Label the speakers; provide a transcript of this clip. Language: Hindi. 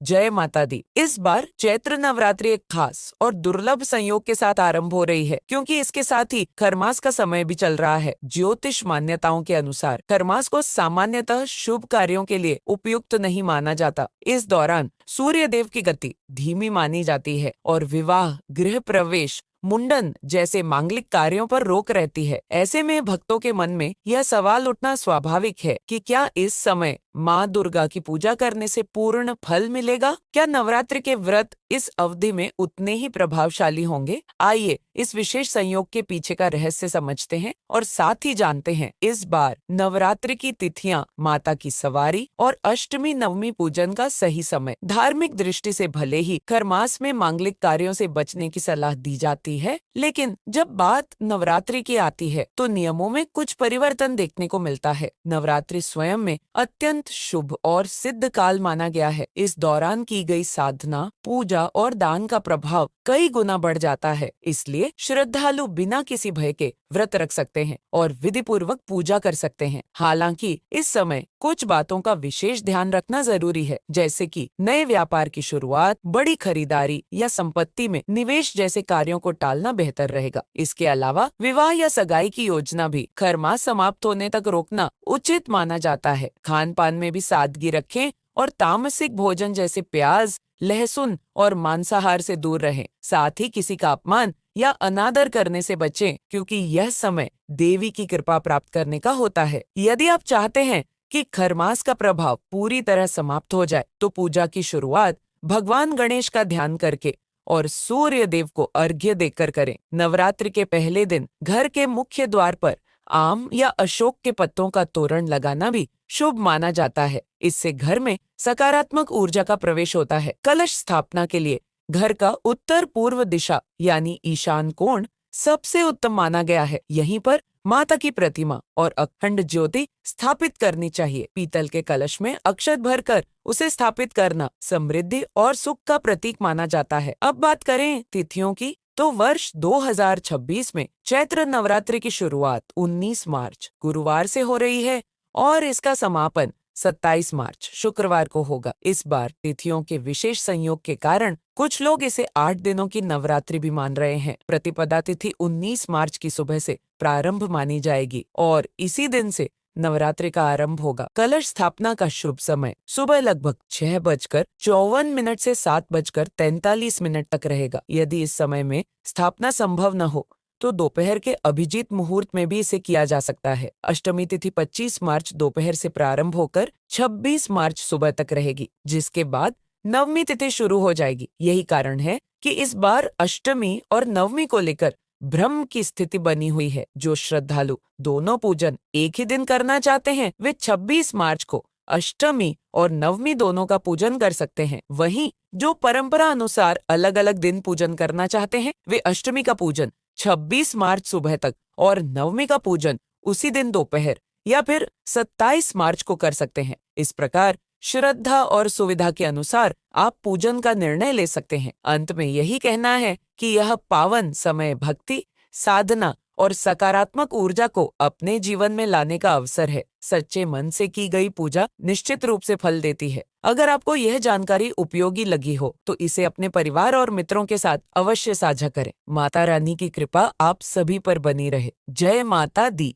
Speaker 1: जय माता दी। इस बार चैत्र नवरात्रि एक खास और दुर्लभ संयोग के साथ आरंभ हो रही है, क्योंकि इसके साथ ही खरमास का समय भी चल रहा है। ज्योतिष मान्यताओं के अनुसार खरमास को सामान्यतः शुभ कार्यों के लिए उपयुक्त नहीं माना जाता। इस दौरान सूर्य देव की गति धीमी मानी जाती है और विवाह, गृह प्रवेश, मुंडन जैसे मांगलिक कार्यों पर रोक रहती है। ऐसे में भक्तों के मन में यह सवाल उठना स्वाभाविक है कि क्या इस समय माँ दुर्गा की पूजा करने से पूर्ण फल मिलेगा? क्या नवरात्रि के व्रत इस अवधि में उतने ही प्रभावशाली होंगे? आइए इस विशेष संयोग के पीछे का रहस्य समझते हैं और साथ ही जानते हैं इस बार नवरात्रि की तिथियां, माता की सवारी और अष्टमी नवमी पूजन का सही समय। धार्मिक दृष्टि से भले ही खरमास में मांगलिक कार्यों से बचने की सलाह दी जाती है, लेकिन जब बात नवरात्रि की आती है तो नियमों में कुछ परिवर्तन देखने को मिलता है। नवरात्रि स्वयं में अत्यंत शुभ और सिद्ध काल माना गया है। इस दौरान की गई साधना, पूजा और दान का प्रभाव कई गुना बढ़ जाता है। इसलिए श्रद्धालु बिना किसी भय के व्रत रख सकते हैं और विधि पूर्वक पूजा कर सकते हैं। हालांकि इस समय कुछ बातों का विशेष ध्यान रखना जरूरी है, जैसे कि नए व्यापार की शुरुआत, बड़ी खरीदारी या संपत्ति में निवेश जैसे कार्यों को टालना बेहतर रहेगा। इसके अलावा विवाह या सगाई की योजना भी खरमास समाप्त होने तक रोकना उचित माना जाता है। खान पान में भी सादगी रखें और तामसिक भोजन जैसे प्याज, लहसुन और मांसाहार से दूर रहें। साथ ही किसी का अपमान या अनादर करने से बचें, क्योंकि यह समय देवी की कृपा प्राप्त करने का होता है। यदि आप चाहते हैं कि खरमास का प्रभाव पूरी तरह समाप्त हो जाए, तो पूजा की शुरुआत भगवान गणेश का ध्यान करके और सूर्य देव को अर्घ्य देकर करें। नवरात्रि के पहले दिन घर के मुख्य द्वार पर आम या अशोक के पत्तों का तोरण लगाना भी शुभ माना जाता है। इससे घर में सकारात्मक ऊर्जा का प्रवेश होता है। कलश स्थापना के लिए घर का उत्तर पूर्व दिशा यानी ईशान कोण सबसे उत्तम माना गया है। यहीं पर माता की प्रतिमा और अखंड ज्योति स्थापित करनी चाहिए। पीतल के कलश में अक्षत भरकर उसे स्थापित करना समृद्धि और सुख का प्रतीक माना जाता है। अब बात करें तिथियों की, तो वर्ष 2026 में चैत्र नवरात्रि की शुरुआत 19 मार्च गुरुवार से हो रही है और इसका समापन 27 मार्च शुक्रवार को होगा। इस बार तिथियों के विशेष संयोग के कारण कुछ लोग इसे 8 दिनों की नवरात्रि भी मान रहे हैं। प्रतिपदा तिथि 19 मार्च की सुबह से प्रारंभ मानी जाएगी और इसी दिन से नवरात्रि का आरंभ होगा। कलश स्थापना का शुभ समय सुबह लगभग 6:54 से 7:43 तक रहेगा। यदि इस समय में स्थापना संभव न हो तो दोपहर के अभिजीत मुहूर्त में भी इसे किया जा सकता है। अष्टमी तिथि 25 मार्च दोपहर से प्रारंभ होकर 26 मार्च सुबह तक रहेगी, जिसके बाद नवमी तिथि शुरू हो जाएगी। यही कारण है कि इस बार अष्टमी और नवमी को लेकर भ्रम की स्थिति बनी हुई है। जो श्रद्धालु दोनों पूजन एक ही दिन करना चाहते हैं, वे 26 मार्च को अष्टमी और नवमी दोनों का पूजन कर सकते हैं। वहीं जो परंपरा अनुसार अलग अलग दिन पूजन करना चाहते हैं, वे अष्टमी का पूजन 26 मार्च सुबह तक और नवमी का पूजन उसी दिन दोपहर या फिर 27 मार्च को कर सकते हैं। इस प्रकार श्रद्धा और सुविधा के अनुसार आप पूजन का निर्णय ले सकते हैं। अंत में यही कहना है कि यह पावन समय भक्ति, साधना और सकारात्मक ऊर्जा को अपने जीवन में लाने का अवसर है। सच्चे मन से की गई पूजा निश्चित रूप से फल देती है। अगर आपको यह जानकारी उपयोगी लगी हो तो इसे अपने परिवार और मित्रों के साथ अवश्य साझा करें। माता रानी की कृपा आप सभी पर बनी रहे। जय माता दी।